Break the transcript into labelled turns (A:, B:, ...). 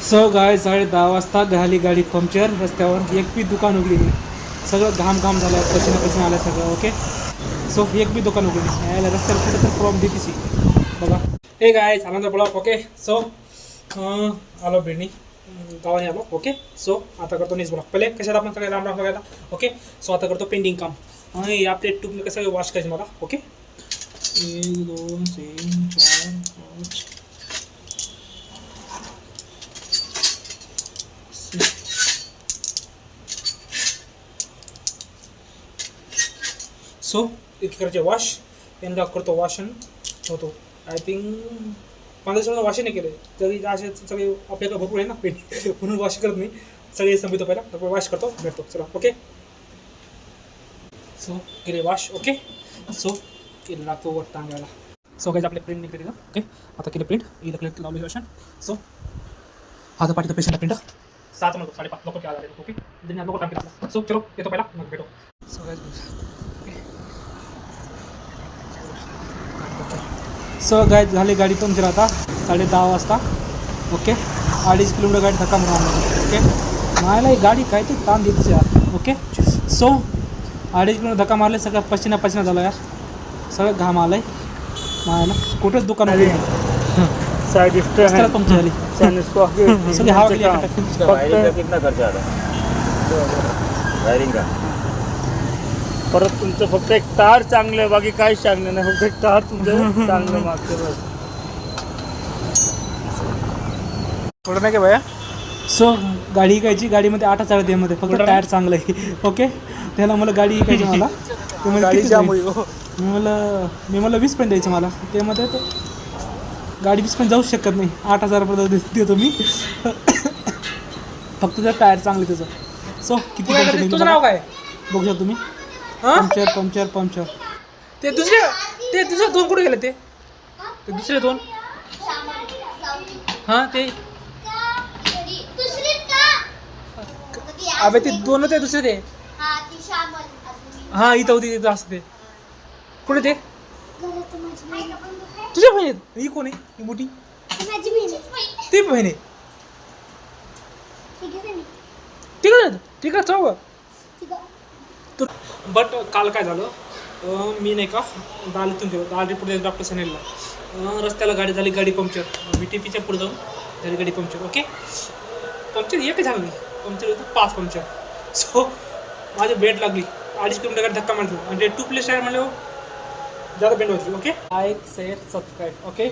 A: So गाय 10:30 झाली गाडी puncture. रस्त्यावर एक बी दुकान उघडी नाही. सगळं घाम झालं, पसीना आलं सगळं. ओके, सो एक बी दुकान उघडी नाही. यायला रस्त्यावर कुठे तर फ्रॉम DPC बघा. हे गाय आनंद ब्लॉक. ओके, सो आलो बिडणी गावाने आलो. ओके, सो आता करतो नीस ब्लॉक. पहिले कशात आपण सगळे राम बघायला. ओके, सो आता करतो पेंडिंग काम. आणि आपले टूपले कसं वॉश करायचे मला. ओके, 1 2 3 4 5 सो एक करायचे वॉश. यांना करतो वॉश होतो. आय थिंक 15 दिवसाला वॉश नाही केलं तरी असे सगळे आपल्याकडे भरपूर आहे ना पेट म्हणून वॉश करत नाही. सगळे संपितो पहिला तर वॉश करतो भेटतो. चला ओके, सो केले वॉश. ओके, सो केलं लागतो वर टांगायला. सो काही आपले प्रिंट निघते. ओके, आता केले प्रिंट. इथं क्लिक लावले वॉशन. सो आता पाठी पेशंट प्रिंट 7 नको 5:30 नको क्या झाले. ओके, दिन नको टाइम केला. सो चलो येतो पहिला मग भेटो. सो गाय झाली गाडी पंक्चर आता 10:30 वाजता. ओके, 2.5 किलोमीटर गाडी धक्का मारून. ओके, मला ही गाडी काय ते ताण देते यार. ओके, सो 2.5 किलोमीटर धक्का मारले. सगळं पसीना झाला यार. सगळं घाम आलाय मला. कुठेच दुकान आली
B: साइड
A: रस्त्याला पंक्चर झाली. सगळी हवा गेली.
C: कितना खर्चा आता वायरिंग का?
B: परत तुमचं फक्त एक तार चांगलं आहे, बाकी काहीच चांगलं नाही. फक्त एक तार तुमचं चांगलं मागचं बस.
A: थोडं नाही का भैया. सो गाडी विकायची. गाडीमध्ये 8,000 दे मध्ये फक्त टायर चांगलं आहे. ओके, त्याला मला गाडी विकायची मला. ते मी मला 20 पर्यंत द्यायचं मला. ते मध्ये गाडी 20 पर्यंत जाऊच शकत नाही. 8,000 पर्यंत देतो मी फक्त जर टायर चांगले त्याचं. सो किती तुझं नाव काय बघू शकतो तुम्ही. पंक्चर ते दुसरे 2 कुठे गेले. ते दुसरे 2 हां ते अबे ते 2 ते दुसरे ते हां इथं होती. तिथं असते. कुठे ते तुझ्या बहिणीत. ही कोण आहे ही मोठी. ती बहीण आहे. ठीक आहे चौ. बट काल काय झालं, मी नाही का दालीतून गेलो. दाल पुढे डॉक्टर सनेलला रस्त्याला गाडी झाली. गाडी पंक्चर. VTPच्या पुढे जाऊन झाली गाडी पंक्चर. ओके, पंक्चर एकच झालं नाही. पंक्चर होतं 5 पंक्चर. सो माझी बेट लागली. 2.5 किलोमीटर गाडी धक्का मारतो. म्हणजे 2 प्लेस टायर म्हणलं जरा बेंड होती. Okay, like share subscribe. Okay.